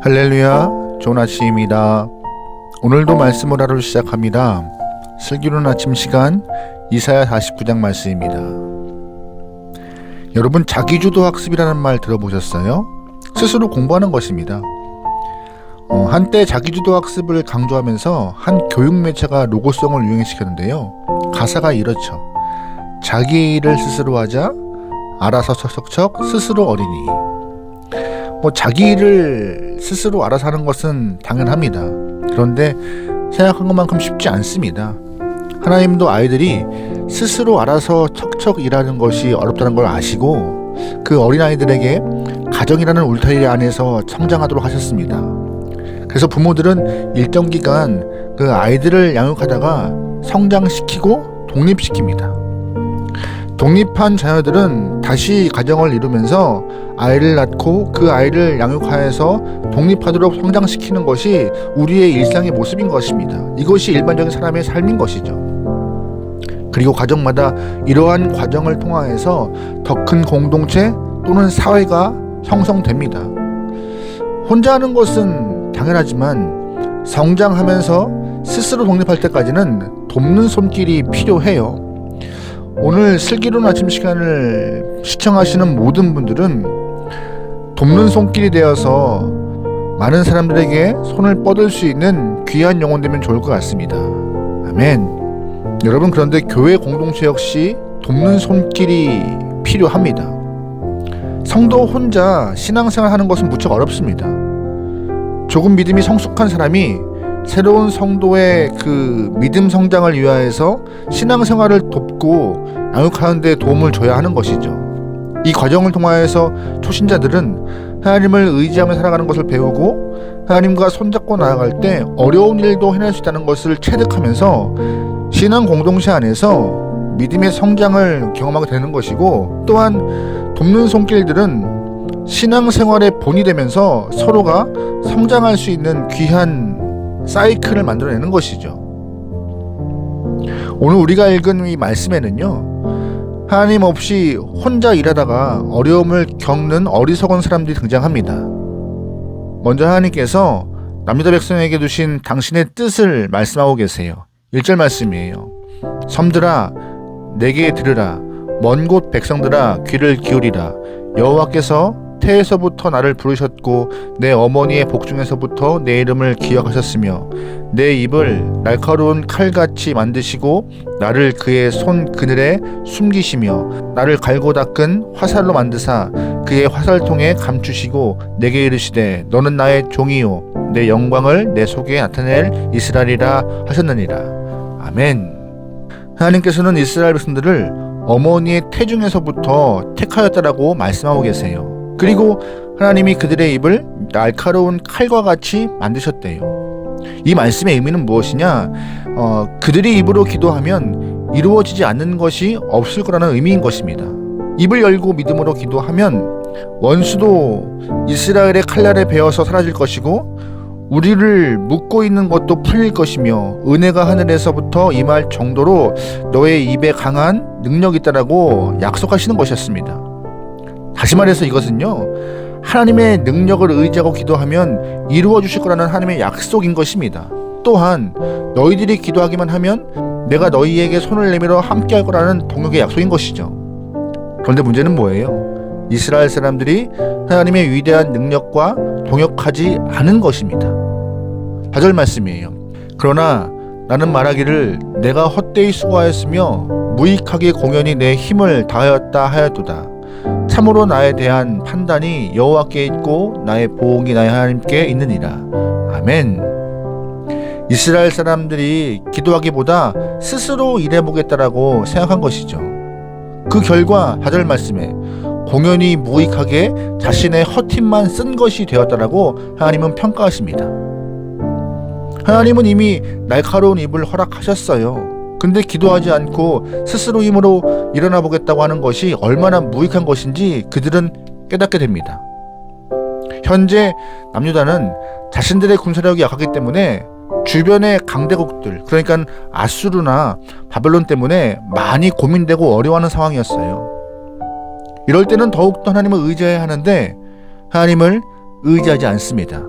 할렐루야, 좋은 아침입니다. 오늘도 말씀을 하루 시작합니다. 슬기로운 아침 시간 이사야 49장 말씀입니다. 여러분, 자기주도 학습이라는 말 들어보셨어요? 스스로 공부하는 것입니다. 한때 자기주도 학습을 강조하면서 한 교육 매체가 로고송을 유행시켰는데요. 가사가 이렇죠. 자기 일을 스스로 하자, 알아서 척척척 스스로 어리니. 자기 일을 스스로 알아서 하는 것은 당연합니다. 그런데 생각한 것만큼 쉽지 않습니다. 하나님도 아이들이 스스로 알아서 척척 일하는 것이 어렵다는 걸 아시고 그 어린아이들에게 가정이라는 울타리 안에서 성장하도록 하셨습니다. 그래서 부모들은 일정 기간 그 아이들을 양육하다가 성장시키고 독립시킵니다. 독립한 자녀들은 다시 가정을 이루면서 아이를 낳고 그 아이를 양육하여서 독립하도록 성장시키는 것이 우리의 일상의 모습인 것입니다. 이것이 일반적인 사람의 삶인 것이죠. 그리고 가정마다 이러한 과정을 통하여서 더 큰 공동체 또는 사회가 형성됩니다. 혼자 하는 것은 당연하지만 성장하면서 스스로 독립할 때까지는 돕는 손길이 필요해요. 오늘 슬기로운 아침 시간을 시청하시는 모든 분들은 돕는 손길이 되어서 많은 사람들에게 손을 뻗을 수 있는 귀한 영혼 되면 좋을 것 같습니다. 아멘. 여러분, 그런데 교회 공동체 역시 돕는 손길이 필요합니다. 성도 혼자 신앙생활 하는 것은 무척 어렵습니다. 조금 믿음이 성숙한 사람이 새로운 성도의 그 믿음 성장을 위하여서 신앙생활을 돕고 양육하는 데 도움을 줘야 하는 것이죠. 이 과정을 통하여서 초신자들은 하나님을 의지하며 살아가는 것을 배우고 하나님과 손잡고 나아갈 때 어려운 일도 해낼 수 있다는 것을 체득하면서 신앙 공동체 안에서 믿음의 성장을 경험하게 되는 것이고, 또한 돕는 손길들은 신앙생활의 본이 되면서 서로가 성장할 수 있는 귀한 사이클을 만들어내는 것이죠. 오늘 우리가 읽은 이 말씀에는요, 하나님 없이 혼자 일하다가 어려움을 겪는 어리석은 사람들이 등장합니다. 먼저 하나님께서 남유다 백성에게 두신 당신의 뜻을 말씀하고 계세요. 1절 말씀이에요. 섬들아 내게 들으라, 먼 곳 백성들아 귀를 기울이라. 여호와께서 태에서부터 나를 부르셨고 내 어머니의 복중에서부터 내 이름을 기억하셨으며 내 입을 날카로운 칼같이 만드시고 나를 그의 손 그늘에 숨기시며 나를 갈고 닦은 화살로 만드사 그의 화살통에 감추시고 내게 이르시되 너는 나의 종이요 내 영광을 내 속에 나타낼 이스라엘이라 하셨느니라. 아멘. 하나님께서는 이스라엘 백성들을 어머니의 태중에서부터 택하였다라고 말씀하고 계세요. 그리고 하나님이 그들의 입을 날카로운 칼과 같이 만드셨대요. 이 말씀의 의미는 무엇이냐? 그들이 입으로 기도하면 이루어지지 않는 것이 없을 거라는 의미인 것입니다. 입을 열고 믿음으로 기도하면 원수도 이스라엘의 칼날에 베어서 사라질 것이고 우리를 묶고 있는 것도 풀릴 것이며 은혜가 하늘에서부터 임할 정도로 너의 입에 강한 능력이 있다라고 약속하시는 것이었습니다. 다시 말해서 이것은요, 하나님의 능력을 의지하고 기도하면 이루어 주실 거라는 하나님의 약속인 것입니다. 또한 너희들이 기도하기만 하면 내가 너희에게 손을 내밀어 함께 할 거라는 동역의 약속인 것이죠. 그런데 문제는 뭐예요? 이스라엘 사람들이 하나님의 위대한 능력과 동역하지 않은 것입니다. 4절 말씀이에요. 그러나 나는 말하기를 내가 헛되이 수고하였으며 무익하게 공연히 내 힘을 다하였다 하였도다. 참으로 나에 대한 판단이 여호와께 있고 나의 보응이 나의 하나님께 있느니라. 아멘. 이스라엘 사람들이 기도하기보다 스스로 일해보겠다라고 생각한 것이죠. 그 결과 4절 말씀에 공연히 무익하게 자신의 헛힘만 쓴 것이 되었다라고 하나님은 평가하십니다. 하나님은 이미 날카로운 입을 허락하셨어요. 근데 기도하지 않고 스스로 힘으로 일어나 보겠다고 하는 것이 얼마나 무익한 것인지 그들은 깨닫게 됩니다. 현재 남유다는 자신들의 군사력이 약하기 때문에 주변의 강대국들, 그러니까 아수르나 바벨론 때문에 많이 고민되고 어려워하는 상황이었어요. 이럴 때는 더욱더 하나님을 의지해야 하는데 하나님을 의지하지 않습니다.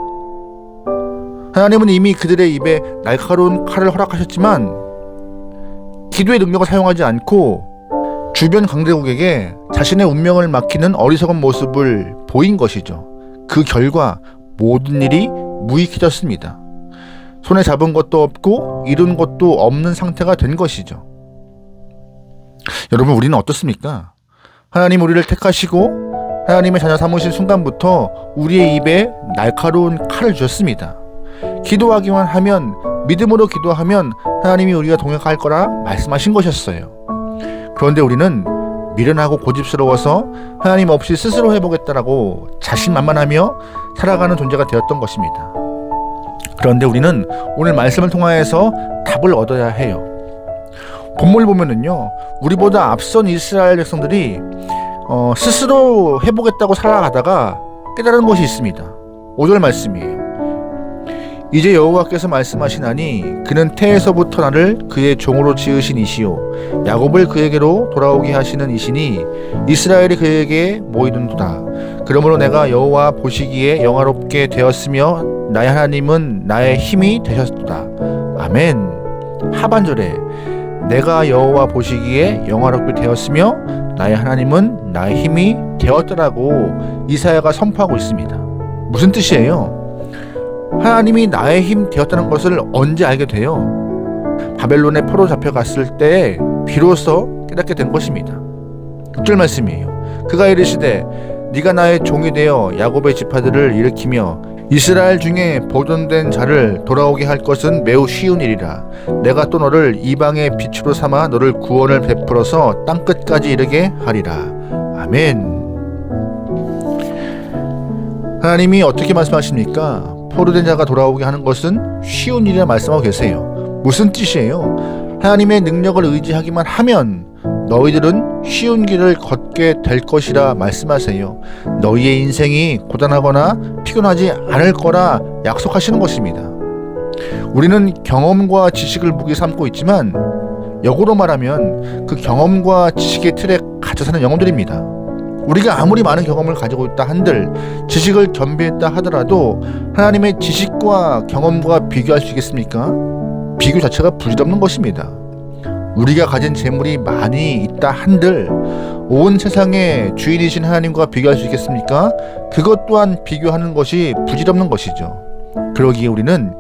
하나님은 이미 그들의 입에 날카로운 칼을 허락하셨지만 기도의 능력을 사용하지 않고 주변 강대국에게 자신의 운명을 맡기는 어리석은 모습을 보인 것이죠. 그 결과 모든 일이 무익해졌습니다. 손에 잡은 것도 없고 이룬 것도 없는 상태가 된 것이죠. 여러분, 우리는 어떻습니까? 하나님 우리를 택하시고 하나님의 자녀 삼으신 순간부터 우리의 입에 날카로운 칼을 주셨습니다. 기도하기만 하면, 믿음으로 기도하면 하나님이 우리가 동역할 거라 말씀하신 것이었어요. 그런데 우리는 미련하고 고집스러워서 하나님 없이 스스로 해보겠다라고 자신만만하며 살아가는 존재가 되었던 것입니다. 그런데 우리는 오늘 말씀을 통하여서 답을 얻어야 해요. 본문을 보면은요, 우리보다 앞선 이스라엘 백성들이 스스로 해보겠다고 살아가다가 깨달은 것이 있습니다. 5절 말씀이에요. 이제 여호와께서 말씀하시나니 그는 태에서부터 나를 그의 종으로 지으신 이시요 야곱을 그에게로 돌아오게 하시는 이시니 이스라엘이 그에게 모이는도다. 그러므로 내가 여호와 보시기에 영화롭게 되었으며 나의 하나님은 나의 힘이 되셨도다. 아멘. 하반절에 내가 여호와 보시기에 영화롭게 되었으며 나의 하나님은 나의 힘이 되었더라고 이사야가 선포하고 있습니다. 무슨 뜻이에요? 하나님이 나의 힘 되었다는 것을 언제 알게 돼요? 바벨론에 포로 잡혀갔을 때 비로소 깨닫게 된 것입니다. 6절 말씀이에요. 그가 이르시되 네가 나의 종이 되어 야곱의 지파들을 일으키며 이스라엘 중에 보존된 자를 돌아오게 할 것은 매우 쉬운 일이라. 내가 또 너를 이방의 빛으로 삼아 너를 구원을 베풀어서 땅끝까지 이르게 하리라. 아멘. 하나님이 어떻게 말씀하십니까? 포로된 자가 돌아오게 하는 것은 쉬운 일이라 말씀하고 계세요. 무슨 뜻이에요? 하나님의 능력을 의지하기만 하면 너희들은 쉬운 길을 걷게 될 것이라 말씀하세요. 너희의 인생이 고단하거나 피곤하지 않을 거라 약속하시는 것입니다. 우리는 경험과 지식을 무기 삼고 있지만 역으로 말하면 그 경험과 지식의 틀에 갇혀 사는 영혼들입니다. 우리가 아무리 많은 경험을 가지고 있다 한들, 지식을 겸비했다 하더라도 하나님의 지식과 경험과 비교할 수 있겠습니까? 비교 자체가 부질없는 것입니다. 우리가 가진 재물이 많이 있다 한들 온 세상의 주인이신 하나님과 비교할 수 있겠습니까? 그것 또한 비교하는 것이 부질없는 것이죠. 그러기에 우리는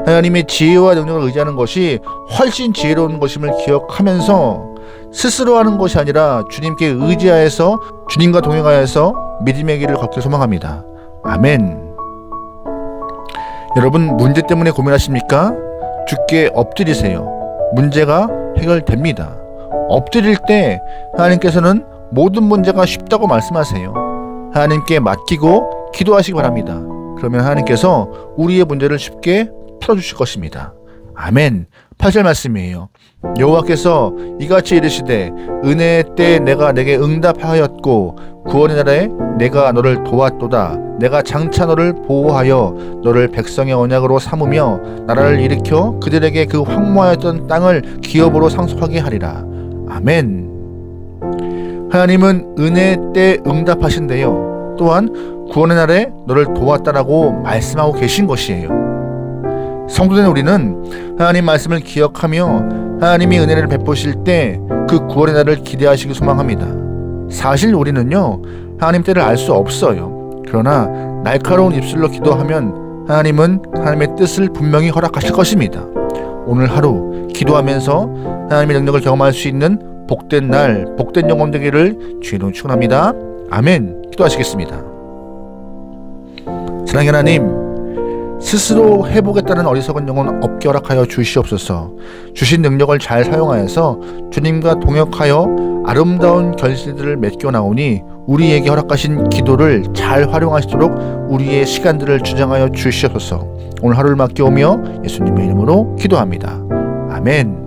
하나님의 지혜와 능력을 의지하는 것이 훨씬 지혜로운 것임을 기억하면서 스스로 하는 것이 아니라 주님께 의지하여서 주님과 동행하여서 믿음의 길을 걷길 소망합니다. 아멘. 여러분, 문제 때문에 고민하십니까? 주께 엎드리세요. 문제가 해결됩니다. 엎드릴 때 하나님께서는 모든 문제가 쉽다고 말씀하세요. 하나님께 맡기고 기도하시기 바랍니다. 그러면 하나님께서 우리의 문제를 쉽게 풀어주실 것입니다. 아멘. 8절 말씀이에요. 여호와께서 이같이 이르시되 은혜의 때에 내가 내게 응답하였고 구원의 날에 내가 너를 도왔도다. 내가 장차 너를 보호하여 너를 백성의 언약으로 삼으며 나라를 일으켜 그들에게 그 황무하였던 땅을 기업으로 상속하게 하리라. 아멘. 하나님은 은혜의 때에 응답하신대요. 또한 구원의 날에 너를 도왔다라고 말씀하고 계신 것이에요. 성도된 우리는 하나님 말씀을 기억하며 하나님이 은혜를 베푸실 때 그 구원의 날을 기대하시기 소망합니다. 사실 우리는요, 하나님 때를 알 수 없어요. 그러나 날카로운 입술로 기도하면 하나님은 하나님의 뜻을 분명히 허락하실 것입니다. 오늘 하루 기도하면서 하나님의 능력을 경험할 수 있는 복된 날, 복된 영혼 되기를 주의로 축원합니다. 아멘. 기도하시겠습니다. 사랑의 하나님, 스스로 해보겠다는 어리석은 영혼 없게 허락하여 주시옵소서. 주신 능력을 잘 사용하여서 주님과 동역하여 아름다운 결실들을 맺겨 나오니 우리에게 허락하신 기도를 잘 활용하시도록 우리의 시간들을 주장하여 주시옵소서. 오늘 하루를 맡겨오며 예수님의 이름으로 기도합니다. 아멘.